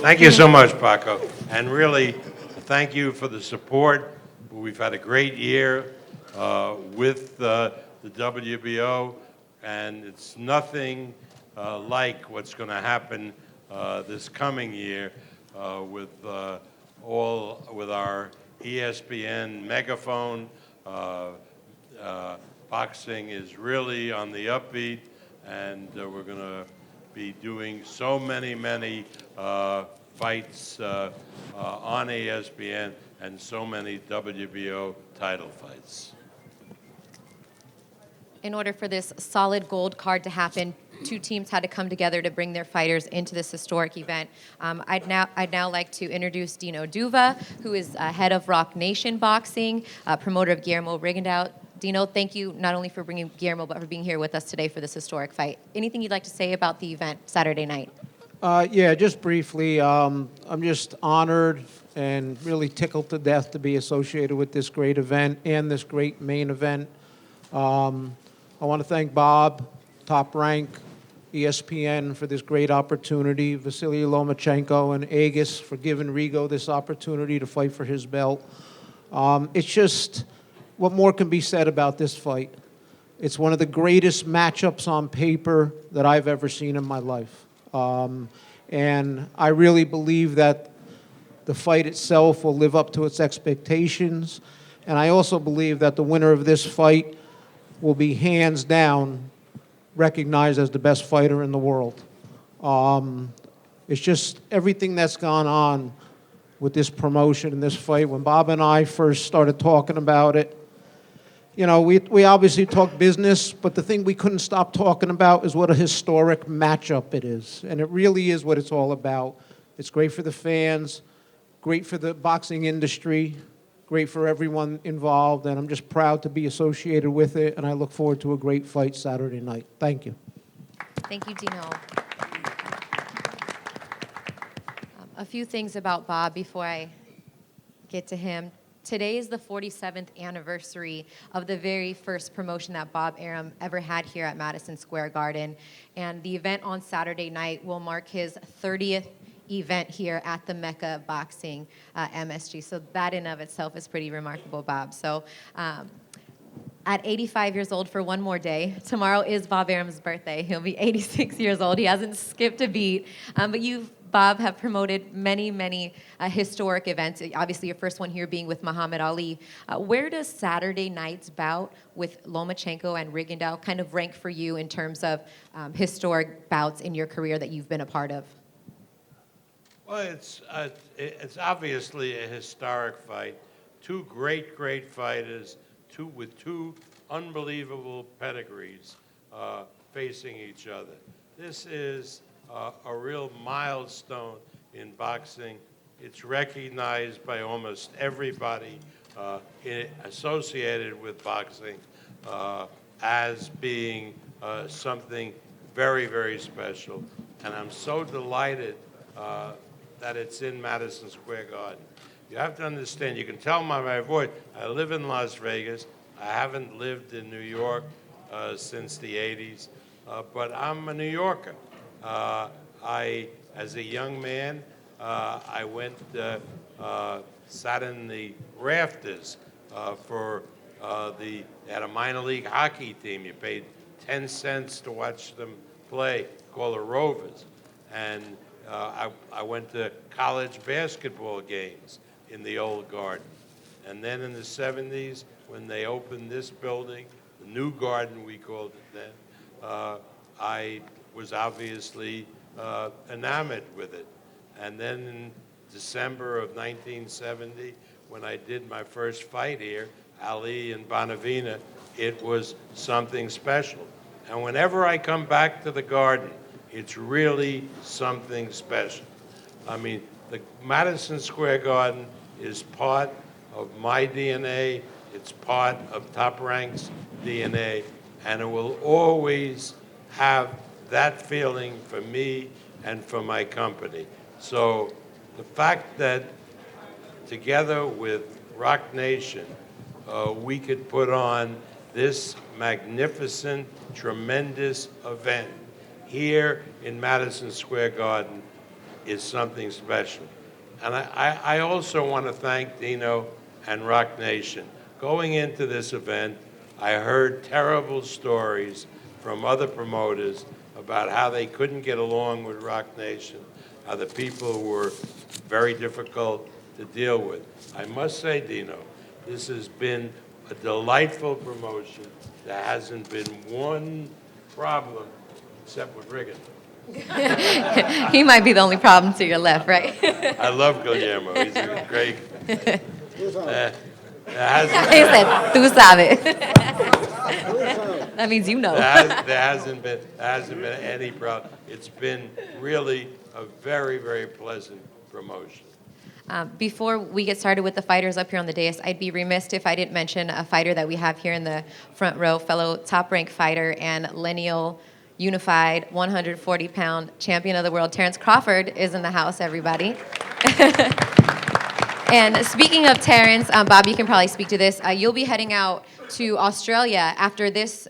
Thank you so much, Paco. And really, thank you for the support. We've had a great year with the WBO, and it's nothing like what's going to happen this coming year with our ESPN megaphone. Boxing is really on the upbeat, and we're going to be doing so many fights on ESPN and so many WBO title fights. In order for this solid gold card to happen, two teams had to come together to bring their fighters into this historic event. I'd now like to introduce Dino Duva, who is head of Rock Nation Boxing, promoter of Guillermo Rigondeaux. Dino, thank you not only for bringing Guillermo, but for being here with us today for this historic fight. Anything you'd like to say about the event Saturday night? Yeah, just briefly, I'm just honored and really tickled to death to be associated with this great event and this great main event. I want to thank Bob, Top Rank, ESPN for this great opportunity, Vasyl Lomachenko and Agus for giving Rigo this opportunity to fight for his belt. It's just, what more can be said about this fight? It's one of the greatest matchups on paper that I've ever seen in my life. And I really believe that the fight itself will live up to its expectations. And I also believe that the winner of this fight will be hands down recognized as the best fighter in the world. It's just everything that's gone on with this promotion and this fight. When Bob and I first started talking about it, you know, we obviously talk business, but the thing we couldn't stop talking about is what a historic matchup it is. And it really is what it's all about. It's great for the fans, great for the boxing industry, great for everyone involved, and I'm just proud to be associated with it, and I look forward to a great fight Saturday night. Thank you. Thank you, Dino. A few things about Bob before I get to him. Today is the 47th anniversary of the very first promotion that Bob Arum ever had here at Madison Square Garden. And the event on Saturday night will mark his 30th event here at the Mecca Boxing MSG. So that in of itself is pretty remarkable, Bob. So at 85 years old for one more day, tomorrow is Bob Arum's birthday. He'll be 86 years old. He hasn't skipped a beat. But Bob, have promoted many historic events. Obviously, your first one here being with Muhammad Ali. Where does Saturday night's bout with Lomachenko and Rigondeaux kind of rank for you in terms of historic bouts in your career that you've been a part of? Well, it's obviously a historic fight. Two great fighters, with two unbelievable pedigrees facing each other. This is a real milestone in boxing. It's recognized by almost everybody associated with boxing as being something very special. And I'm so delighted that it's in Madison Square Garden. You have to understand, you can tell by my voice, I live in Las Vegas. I haven't lived in New York since the 80s, but I'm a New Yorker. As a young man, I went, sat in the rafters they had a minor league hockey team. You paid 10 cents to watch them play, called the Rovers. And I went to college basketball games in the old Garden. And then in the 70s, when they opened this building, the new Garden we called it then, I was obviously enamored with it. And then in December of 1970, when I did my first fight here, Ali and Bonavina, it was something special. And whenever I come back to the Garden, it's really something special. I mean, the Madison Square Garden is part of my DNA, it's part of Top Rank's DNA, and it will always have that feeling for me and for my company. So the fact that together with Rock Nation, we could put on this magnificent, tremendous event here in Madison Square Garden is something special. And I also want to thank Dino and Rock Nation. Going into this event, I heard terrible stories from other promoters about how they couldn't get along with Rock Nation, how the people were very difficult to deal with. I must say, Dino, this has been a delightful promotion. There hasn't been one problem except with Rigondeaux. He might be the only problem to your left, right? I love Guillermo. He's a great. He said, "Tú sabes." That means you know. There hasn't been any problem. It's been really a very, very pleasant promotion. Before we get started with the fighters up here on the dais, I'd be remiss if I didn't mention a fighter that we have here in the front row, fellow top-ranked fighter and lineal unified 140-pound champion of the world. Terrence Crawford is in the house, everybody. And speaking of Terrence, Bob, you can probably speak to this. You'll be heading out to Australia after this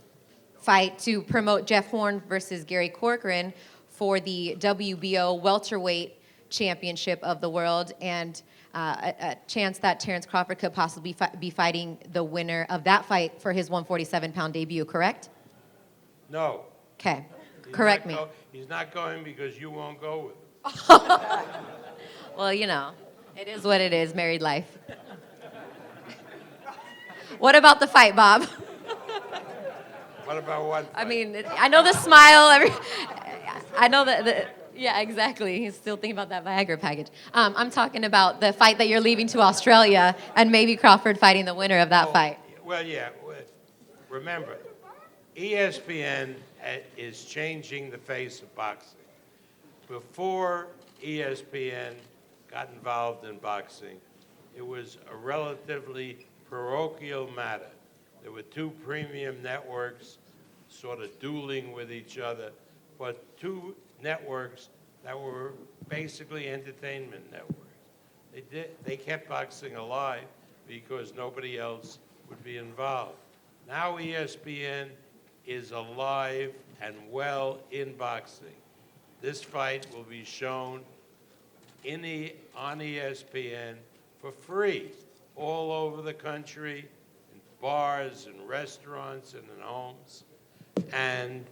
fight to promote Jeff Horn versus Gary Corcoran for the WBO welterweight championship of the world, and a chance that Terrence Crawford could possibly be fighting the winner of that fight for his 147-pound debut, correct? No. Okay. Correct me. He's not going because you won't go with him. Well, you know, it is what it is, married life. What about the fight, Bob? What about what fight? I mean, I know the smile. I know that. Yeah, exactly. He's still thinking about that Viagra package. I'm talking about the fight that you're leaving to Australia and maybe Crawford fighting the winner of that fight. Well, yeah. Remember, ESPN is changing the face of boxing. Before ESPN got involved in boxing, it was a relatively parochial matter. There were two premium networks sort of dueling with each other, but two networks that were basically entertainment networks. They kept boxing alive because nobody else would be involved. Now ESPN is alive and well in boxing. This fight will be shown on ESPN for free all over the country, in bars and restaurants and in homes. And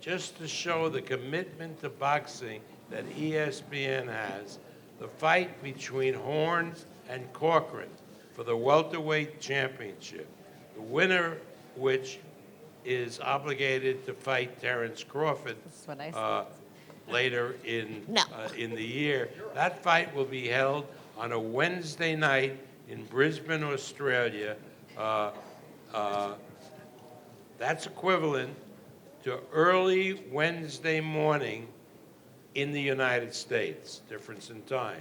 just to show the commitment to boxing that ESPN has, the fight between Horn and Corcoran for the welterweight championship, the winner which is obligated to fight Terrence Crawford That's what I said. later in the year. That fight will be held on a Wednesday night in Brisbane, Australia. That's equivalent to early Wednesday morning in the United States, difference in time.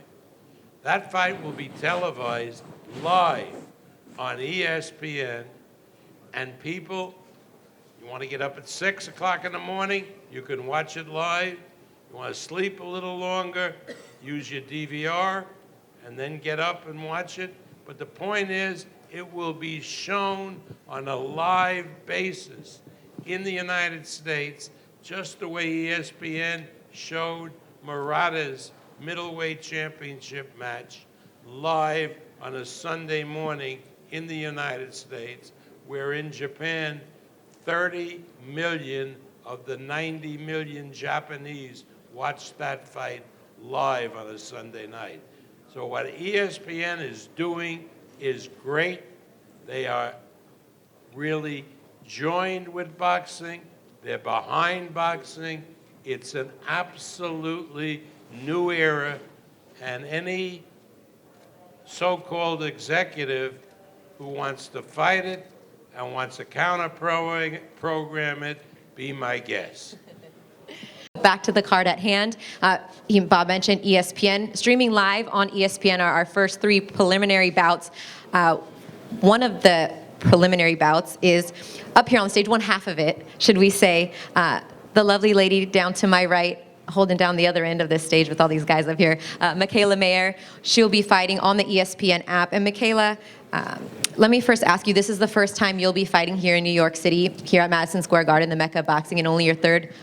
That fight will be televised live on ESPN, and people, you want to get up at 6 o'clock in the morning, you can watch it live. You want to sleep a little longer, use your DVR, and then get up and watch it. But the point is, it will be shown on a live basis in the United States, just the way ESPN showed Murata's middleweight championship match live on a Sunday morning in the United States, where in Japan, 30 million of the 90 million Japanese watched that fight live on a Sunday night. So what ESPN is doing is great. They are really joined with boxing. They're behind boxing. It's an absolutely new era, and any so-called executive who wants to fight it and wants to counter-program it, be my guest. Back to the card at hand. Bob mentioned ESPN. Streaming live on ESPN are our first three preliminary bouts. One of the preliminary bouts is up here on stage, one half of it, should we say. The lovely lady down to my right, holding down the other end of this stage with all these guys up here, Mikaela Mayer. She'll be fighting on the ESPN app. And Mikaela, let me first ask you, this is the first time you'll be fighting here in New York City, here at Madison Square Garden, the Mecca of boxing, and only your third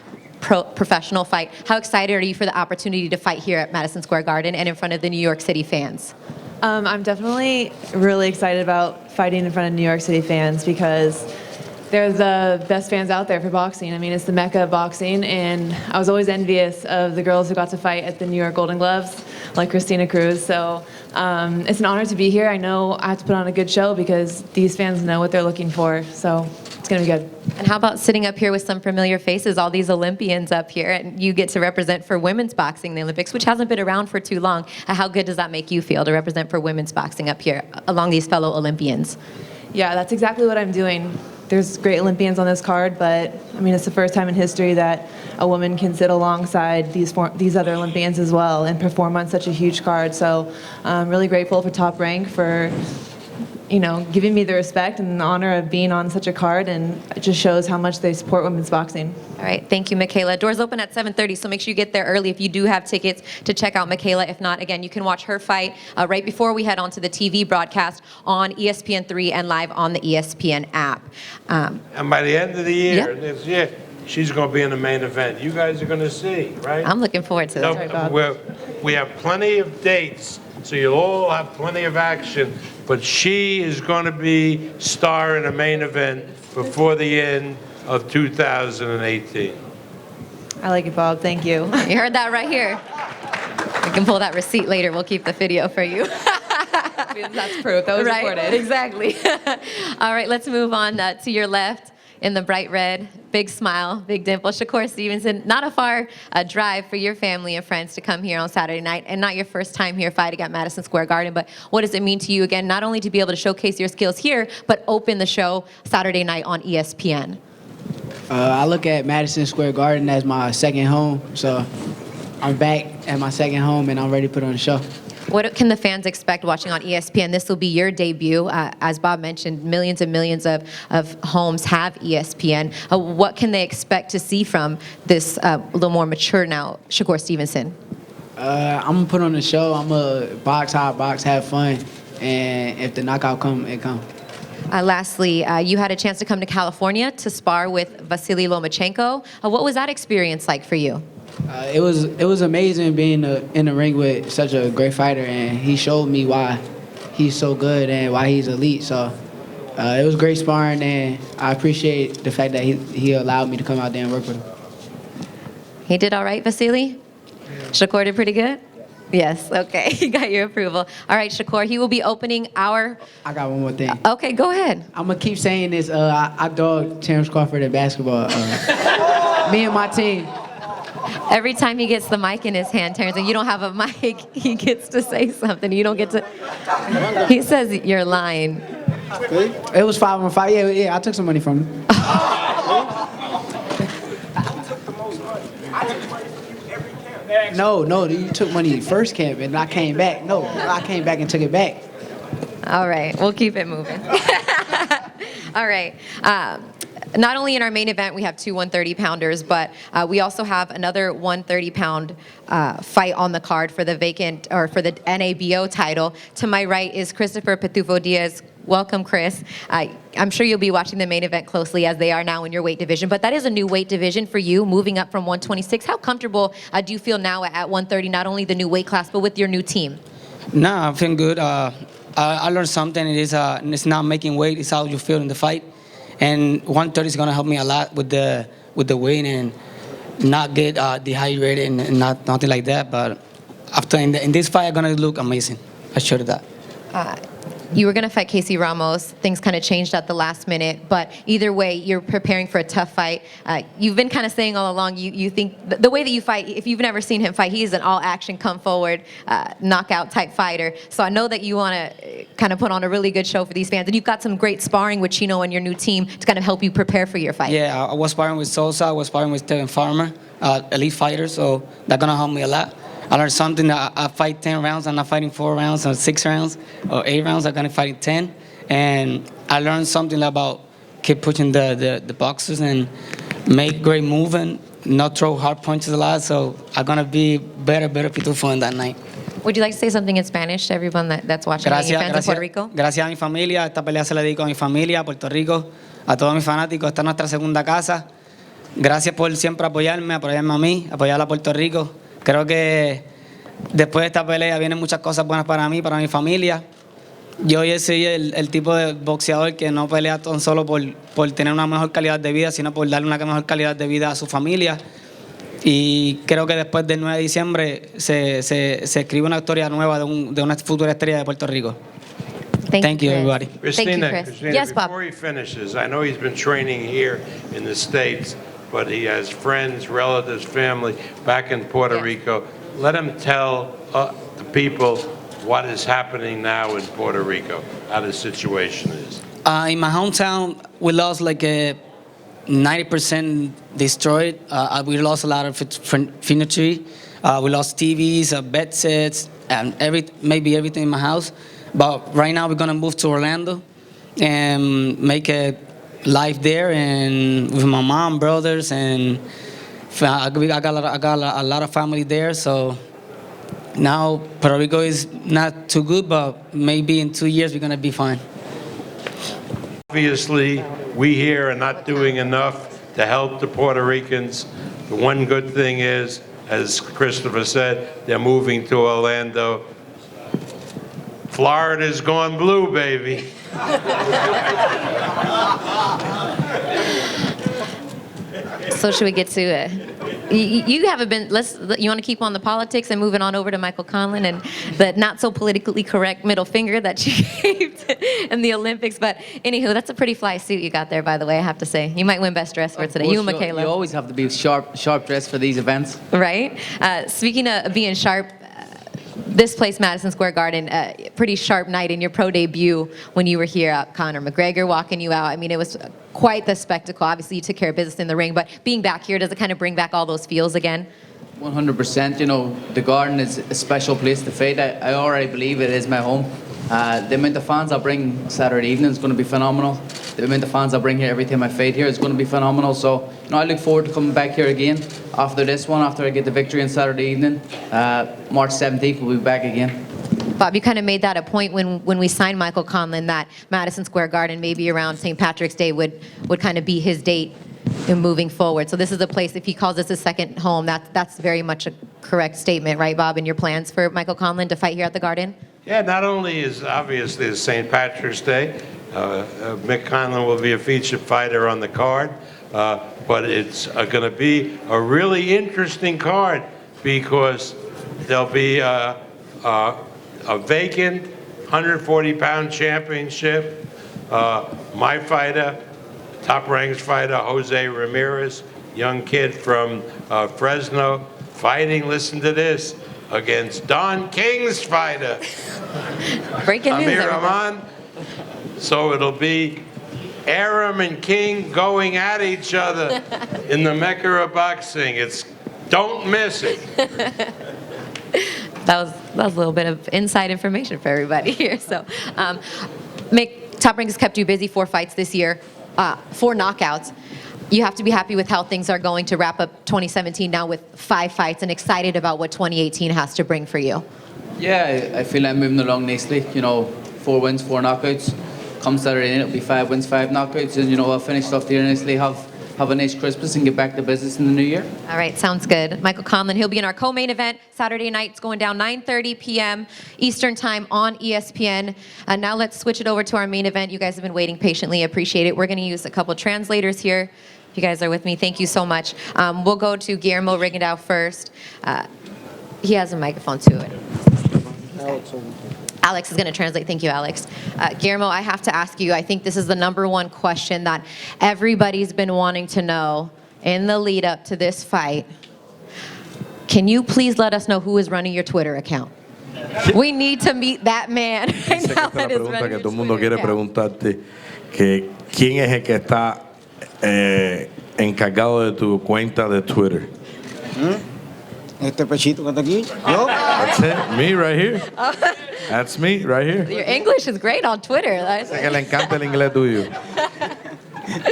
professional fight. How excited are you for the opportunity to fight here at Madison Square Garden and in front of the New York City fans? I'm definitely really excited about fighting in front of New York City fans because they're the best fans out there for boxing. I mean, it's the mecca of boxing, and I was always envious of the girls who got to fight at the New York Golden Gloves, like Christina Cruz. So it's an honor to be here. I know I have to put on a good show because these fans know what they're looking for. So it's going to be good. And how about sitting up here with some familiar faces, all these Olympians up here, and you get to represent for women's boxing in the Olympics, which hasn't been around for too long. How good does that make you feel to represent for women's boxing up here along these fellow Olympians? Yeah, that's exactly what I'm doing. There's great Olympians on this card, but I mean, it's the first time in history that a woman can sit alongside these other Olympians as well and perform on such a huge card. So I'm really grateful for Top Rank for, you know, giving me the respect and the honor of being on such a card, and it just shows how much they support women's boxing. All right, thank you, Mikaela. Doors open at 7:30, so make sure you get there early if you do have tickets to check out Mikaela. If not, again, you can watch her fight right before we head on to the TV broadcast on ESPN3 and live on the ESPN app. And by the end of the year, Yep. this year, she's going to be in the main event. You guys are going to see, right? I'm looking forward to that. We have plenty of dates, so you'll all have plenty of action. But she is going to be star in a main event before the end of 2018. I like it, Bob. Thank you. You heard that right here. You can pull that receipt later. We'll keep the video for you. That's proof. That was Right, recorded. exactly. All right, let's move on to your left in the bright red. Big smile, big dimple. Shakur Stevenson, not a far drive for your family and friends to come here on Saturday night, and not your first time here fighting at Madison Square Garden, but what does it mean to you, again, not only to be able to showcase your skills here, but open the show Saturday night on ESPN? I look at Madison Square Garden as my second home, so I'm back at my second home, and I'm ready to put on a show. What can the fans expect watching on ESPN? This will be your debut. As Bob mentioned, millions and millions of homes have ESPN. What can they expect to see from this little more mature now, Shakur Stevenson? I'm going to put on a show. I'm going to box hard, box, have fun, and if the knockout come, it come. Lastly, you had a chance to come to California to spar with Vasyl Lomachenko. What was that experience like for you? It was amazing being in the ring with such a great fighter, and he showed me why he's so good and why he's elite. So it was great sparring, and I appreciate the fact that he allowed me to come out there and work with him. He did all right, Vasyl? Shakur did pretty good? Yes, okay. You got your approval. All right, Shakur, he will be opening our... I got one more thing. Okay, go ahead. I'm going to keep saying this. I dog Terrence Crawford in basketball. Me and my team. Every time he gets the mic in his hand, Terrence, and you don't have a mic, he gets to say something. You don't get to... He says you're lying. It was 5-on-5. Yeah, I took some money from him. No, you took money first camp, and I came back. No, I came back and took it back. All right, we'll keep it moving. All right. Not only in our main event, we have two 130-pounders, but we also have another 130-pound fight on the card for the vacant, or for the NABO title. To my right is Christopher Pitufo Diaz. Welcome, Chris. I'm sure you'll be watching the main event closely, as they are now in your weight division, but that is a new weight division for you, moving up from 126. How comfortable do you feel now at 130, not only the new weight class, but with your new team? Nah, I feel good. I learned something. It's not making weight. It's how you feel in the fight. And 130 is gonna help me a lot with the weight and not get dehydrated and nothing like that. But after in this fight, I'm gonna look amazing. I sure of that. You were going to fight Casey Ramos. Things kind of changed at the last minute. But either way, you're preparing for a tough fight. You've been kind of saying all along, you think the way that you fight, if you've never seen him fight, he's an all-action, come-forward, knockout-type fighter. So I know that you want to kind of put on a really good show for these fans. And you've got some great sparring with Chino and your new team to kind of help you prepare for your fight. Yeah, I was sparring with Sosa. I was sparring with Steven Farmer, elite fighters. So that's going to help me a lot. I learned something that I fight 10 rounds. I'm not fighting 4 rounds or 6 rounds or 8 rounds. I'm going to fight 10. And I learned something about keep pushing the boxers and make great movement, not throw hard punches a lot. So I'm going to be better Pitufo in that night. Would you like to say something in Spanish to everyone that's watching, your fans in Puerto Rico? Gracias a mi familia. Esta pelea se la dedico a mi familia, a Puerto Rico, a todos mis fanáticos. Esta es nuestra segunda casa. Gracias por siempre apoyarme a mí, apoyar a Puerto Rico. Creo que después de esta pelea vienen muchas cosas buenas para mí, para mi familia. Yo hoy soy el tipo de boxeador que no pelea tan solo por tener una mejor calidad de vida, sino por darle una mejor calidad de vida a su familia. Y creo que después del 9 de diciembre se escribe una historia nueva de una futura estrella de Puerto Rico. Thank you, Chris. everybody. Thank you, Christina, Chris. Christina, Yes, Bob. before he finishes, I know he's been training here in the States, but he has friends, relatives, family back in Puerto Yeah. Rico. Let him tell the people what is happening now in Puerto Rico, how the situation is. In my hometown, we lost like 90% destroyed. We lost a lot of furniture. We lost TVs, bed sets, and maybe everything in my house. But right now, we're gonna move to Orlando and make a life there, and with my mom, brothers, and I got a lot of family there. So now Puerto Rico is not too good, but maybe in 2 years we're gonna be fine. Obviously, we here are not doing enough to help the Puerto Ricans. The one good thing is, as Christopher said, they're moving to Orlando. Florida's gone blue, baby. So should we get to you haven't been, you want to keep on the politics and moving on over to Michael Conlan and the not so politically correct middle finger that you gave in the Olympics. But anywho, that's a pretty fly suit you got there, by the way, I have to say. You might win best dress for today. You and Mikaela. You always have to be sharp dressed for these events. Right? Speaking of being sharp, this place, Madison Square Garden, pretty sharp night in your pro debut when you were here. Conor McGregor walking you out. I mean, it was quite the spectacle. Obviously, you took care of business in the ring, but being back here, does it kind of bring back all those feels again? 100%. You know, the Garden is a special place to fight. I already believe it is my home. The amount of fans I bring Saturday evening is going to be phenomenal. The amount of fans I bring here every time I fight here is going to be phenomenal. So, you know, I look forward to coming back here again after this one, after I get the victory on Saturday evening. March 17th, we'll be back again. Bob, you kind of made that a point when we signed Michael Conlan that Madison Square Garden, maybe around St. Patrick's Day, would kind of be his date in moving forward. So this is a place, if he calls this his second home, that's very much a correct statement, right, Bob, in your plans for Michael Conlan to fight here at the Garden? Yeah, not only is obviously it's St. Patrick's Day, Mick Conlan will be a featured fighter on the card, but it's going to be a really interesting card because there'll be a vacant 140-pound championship. My fighter, top-ranked fighter, Jose Ramirez, young kid from Fresno, fighting, listen to this, against Don King's fighter, Breaking news, Amir everybody. Rahman. So it'll be Arum and King going at each other in the Mecca of boxing. Don't miss it. That was a little bit of inside information for everybody here. So, Mick, Top Rank has kept you busy, 4 fights this year, 4 knockouts. You have to be happy with how things are going to wrap up 2017 now with 5 fights and excited about what 2018 has to bring for you. Yeah, I feel I'm moving along nicely. You know, 4 wins, 4 knockouts. Come Saturday night, it'll be 5 wins, 5 knockouts. And, you know, I'll finish off the year nicely, have a nice Christmas and get back to business in the new year. All right, sounds good. Michael Conlan, he'll be in our co-main event Saturday night. It's going down 9:30 p.m. Eastern Time on ESPN. Now let's switch it over to our main event. You guys have been waiting patiently. Appreciate it. We're going to use a couple translators here. If you guys are with me, thank you so much. We'll go to Guillermo Rigondeaux first. He has a microphone too. Alex is going to translate. Thank you, Alex. Guillermo, I have to ask you, I think this is the #1 question that everybody's been wanting to know in the lead up to this fight. Can you please let us know who is running your Twitter account? We need to meet that man right now that is running your Todo el mundo Twitter quiere account. preguntarte que quién es el que está encargado de tu cuenta de Twitter. Este pechito que está aquí, yo. That's it, me right here. That's me right here. Your English is great on Twitter. Sé que le encanta el inglés tuyo.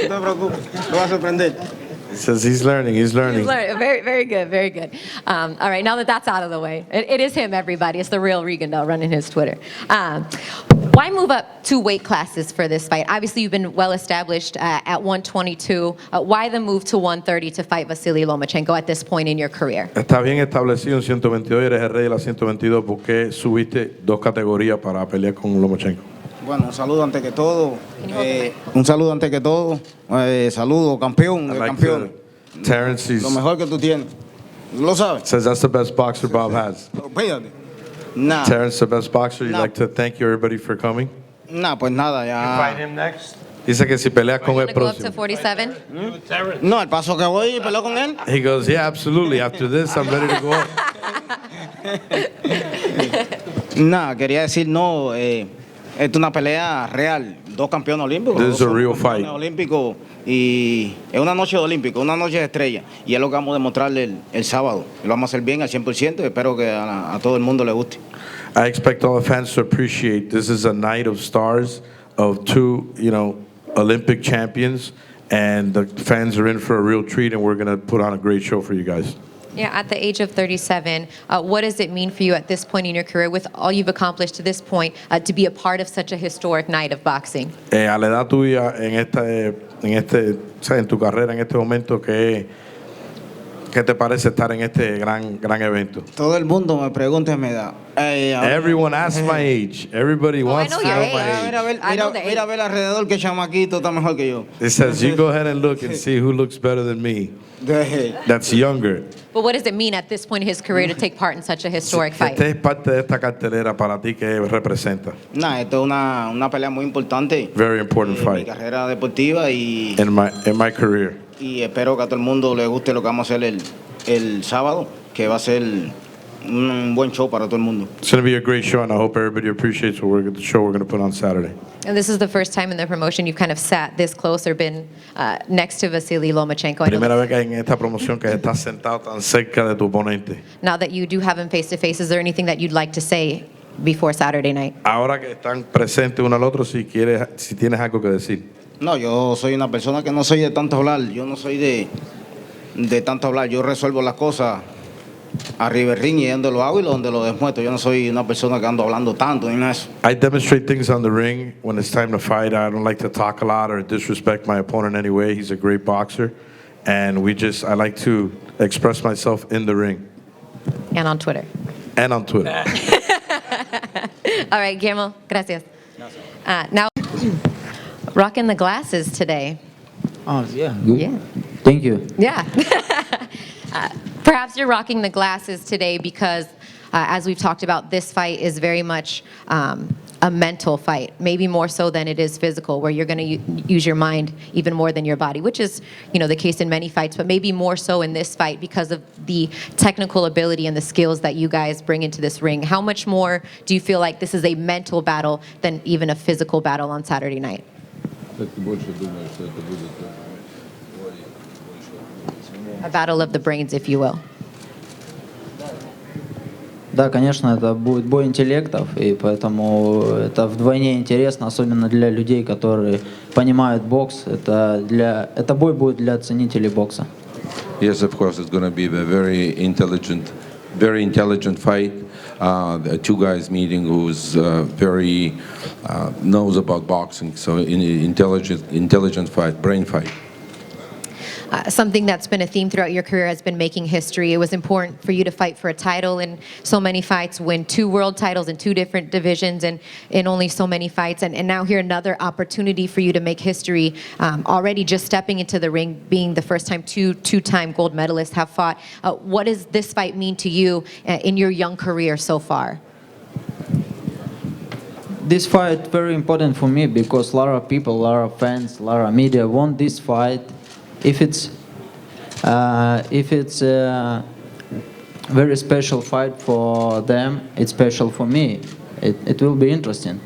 No te preocupes, lo vas a aprender. He says he's learning. Very, very good, very good. All right, now that that's out of the way, it is him, everybody. It's the real Rigondeaux running his Twitter. Why move up 2 weight classes for this fight? Obviously, you've been well established at 122. Why the move to 130 to fight Vasyl Lomachenko at this point in your career? Está bien establecido en 122 y eres el rey de la 122. ¿Por qué subiste 2 categorías para pelear con Lomachenko? Bueno, un saludo antes que todo. Saludo, campeón, I'd de like campeones. Terrence Lo mejor que tú tienes. Lo sabes. says that's the best boxer Bob has. Fíjate. Nah, Terrence, the best boxer. You'd No. like to thank you everybody for coming. nah, pues nada, Fight ya. him next. Dice que si peleas con You're el going to go up to próximo. 47? You and Terrence. No, el paso que voy y peleo con él. He goes, yeah, absolutely. After this, I'm ready to go up. Nah, quería decir, no, esta es una pelea real. 2 campeones olímpicos. This is dos a real campeones fight. olímpicos y es una noche de olímpicos, una noche de estrella. Y es lo que vamos a demostrarle el sábado. Lo vamos a hacer bien al 100% y espero que a todo el mundo le guste. I expect all the fans to appreciate this is a night of stars of 2, Olympic champions, and the fans are in for a real treat, and we're going to put on a great show for you guys. Yeah, at the age of 37, what does it mean for you at this point in your career, with all you've accomplished to this point, to be a part of such a historic night of boxing? A la edad tuya en tu carrera en este momento, ¿qué te parece estar en este gran evento? Todo el mundo me pregunta y me da. Everyone asks my age. Everybody wants know to your know age. my Mira, age. I know the mira a ver alrededor que chamaquito está mejor que yo. It says you go ahead and look and see who looks better than me. That's younger. But what does it mean at this point in his career to take part in such a historic Que fight? estés parte de esta cartelera para ti que representa. Nah, esto es una pelea muy importante Very important en mi fight carrera deportiva y in my career. espero que a todo el mundo le guste lo que vamos a hacer el sábado, que va a ser un buen show para todo el mundo. It's going to be a great show, and I hope everybody appreciates the show we're going to put on Saturday. And this is the first time in the promotion you've kind of sat this close or been next to Vasyl Lomachenko. I know Primera vez que en esta promoción que estás sentado tan cerca de tu oponente. now that you do have him face to face, is there anything that you'd like to say before Saturday night? Ahora que están presentes uno al otro, si tienes algo que decir. No, yo soy una persona que no soy de tanto hablar, yo no soy de tanto hablar, yo resuelvo las cosas arriba del ring y donde lo hago y donde lo demuestro. Yo no soy una persona que ando hablando tanto ni nada de eso. I demonstrate things on the ring when it's time to fight. I don't like to talk a lot or disrespect my opponent in any way. He's a great boxer, and I like to express myself in the ring And on Twitter. and on Twitter. All right, Guillermo, gracias. Now, rocking the glasses today. Oh, yeah, good. Yeah. Thank you. Yeah. Perhaps you're rocking the glasses today because, as we've talked about, this fight is very much a mental fight, maybe more so than it is physical, where you're going to use your mind even more than your body, which is, the case in many fights, but maybe more so in this fight because of the technical ability and the skills that you guys bring into this ring. How much more do you feel like this is a mental battle than even a physical battle on Saturday night? A battle of the brains, if you will. Да, конечно, это будет бой интеллектов, и поэтому это вдвойне интересно, особенно для людей, которые понимают бокс. Это бой будет для ценителей бокса. Yes, of course, it's going to be a very intelligent fight. The 2 guys meeting who's very knows about boxing. So intelligent fight, brain fight. Something that's been a theme throughout your career has been making history. It was important for you to fight for a title in so many fights, win 2 world titles in 2 different divisions and in only so many fights. And now here another opportunity for you to make history. Already just stepping into the ring, being the first time 2-time gold medalists have fought. What does this fight mean to you in your young career so far? This fight very important for me because a lot of people, a lot of fans, a lot of media want this fight. If it's a very special fight for them, it's special for me. It will be interesting.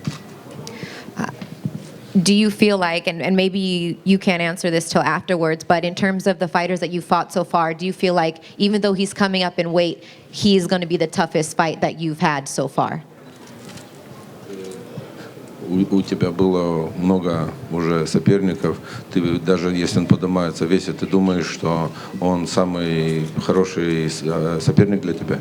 Do you feel like, and maybe you can't answer this till afterwards, but in terms of the fighters that you've fought so far, do you feel like even though he's coming up in weight, he's going to be the toughest fight that you've had so far? У тебя было много уже соперников. Ты даже если он поднимается в весе, ты думаешь, что он самый хороший соперник для тебя?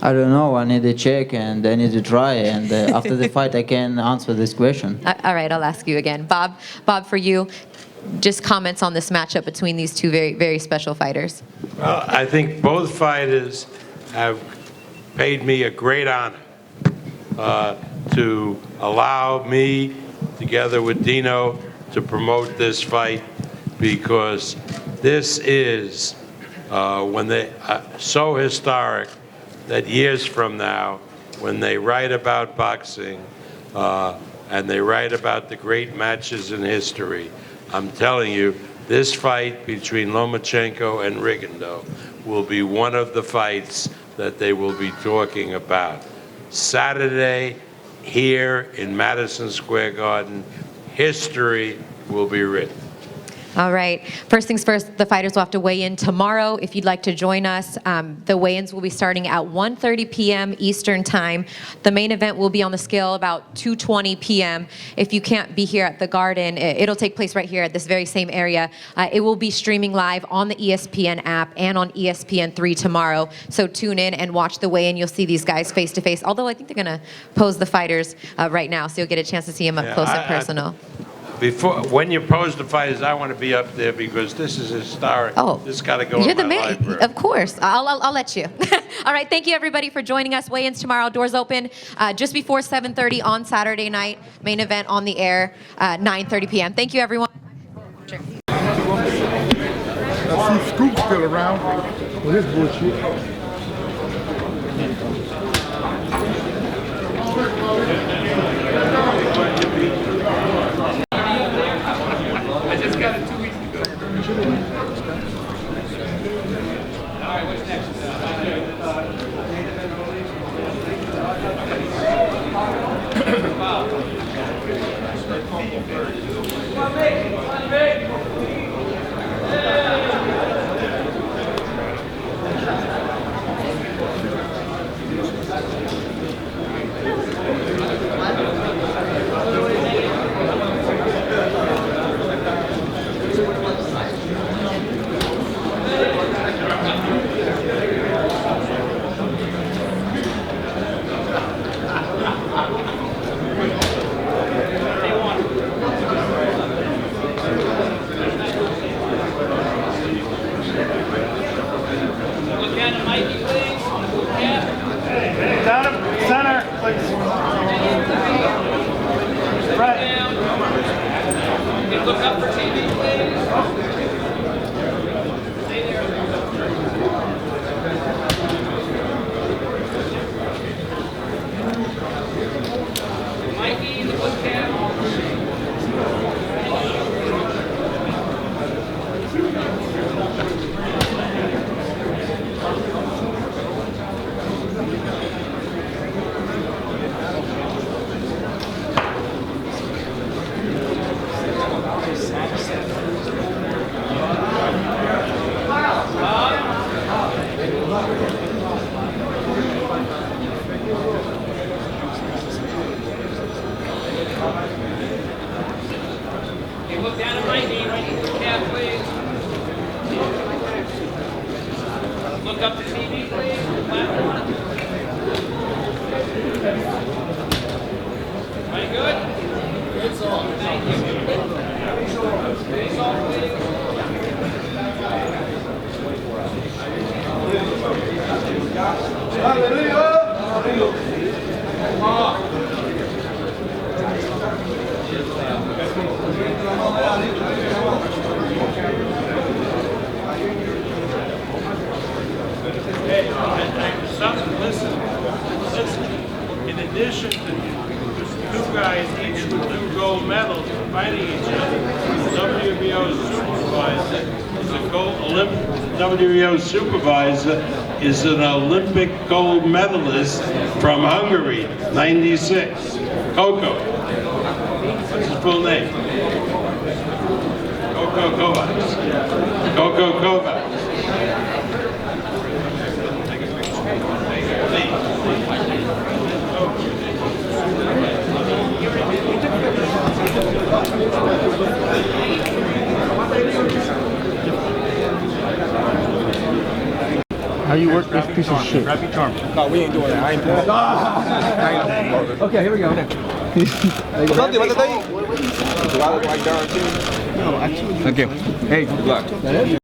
I don't know. I need to check and I need to try. And after the fight, I can answer this question. All right, I'll ask you again. Bob, for you, just comments on this matchup between these two very, very special fighters. Well, I think both fighters have paid me a great honor to allow me, together with Dino, to promote this fight, because this is when they so historic that years from now, when they write about boxing and they write about the great matches in history, I'm telling you, this fight between Lomachenko and Rigondeaux will be one of the fights that they will be talking about. Saturday, here in Madison Square Garden, history will be written. All right. First things first, the fighters will have to weigh in tomorrow. If you'd like to join us, the weigh-ins will be starting at 1:30 p.m. Eastern Time. The main event will be on the scale about 2:20 p.m. If you can't be here at the Garden, it'll take place right here at this very same area. It will be streaming live on the ESPN app and on ESPN3 tomorrow. So tune in and watch the weigh-in. You'll see these guys face-to-face, although I think they're going to pose the fighters right now, so you'll get a chance to see them up close and personal. When you pose the fighters, I want to be up there because this is historic. Oh, This got to go you're in the my man. library. Of course. I'll let you. All right. Thank you, everybody, for joining us. Weigh-ins tomorrow. Doors open just before 7:30 on Saturday night. Main event on the air, 9:30 p.m. Thank you, everyone. I see Scoop still around. Well, this bullshit. I just got it 2 weeks ago. All right, what's next? Center, please. Right. Look up for TV, please. Stay there. Mikey, the book cam. Look down at my knee, yeah, please. Look up to TV, please. Platform. Am I good? It's on. Thank you. Face off, please. Listen. In addition to two guys each with 2 gold medals fighting each other, the WBO supervisor is an Olympic gold medalist from Hungary, 96. Coco. What's his full name? Coco Kovacs. Coco Kovacs. How you work this piece of shit? Grab your charm. No, we ain't doing that. I ain't playing. Okay, here we go. Thank you. Hey, good luck.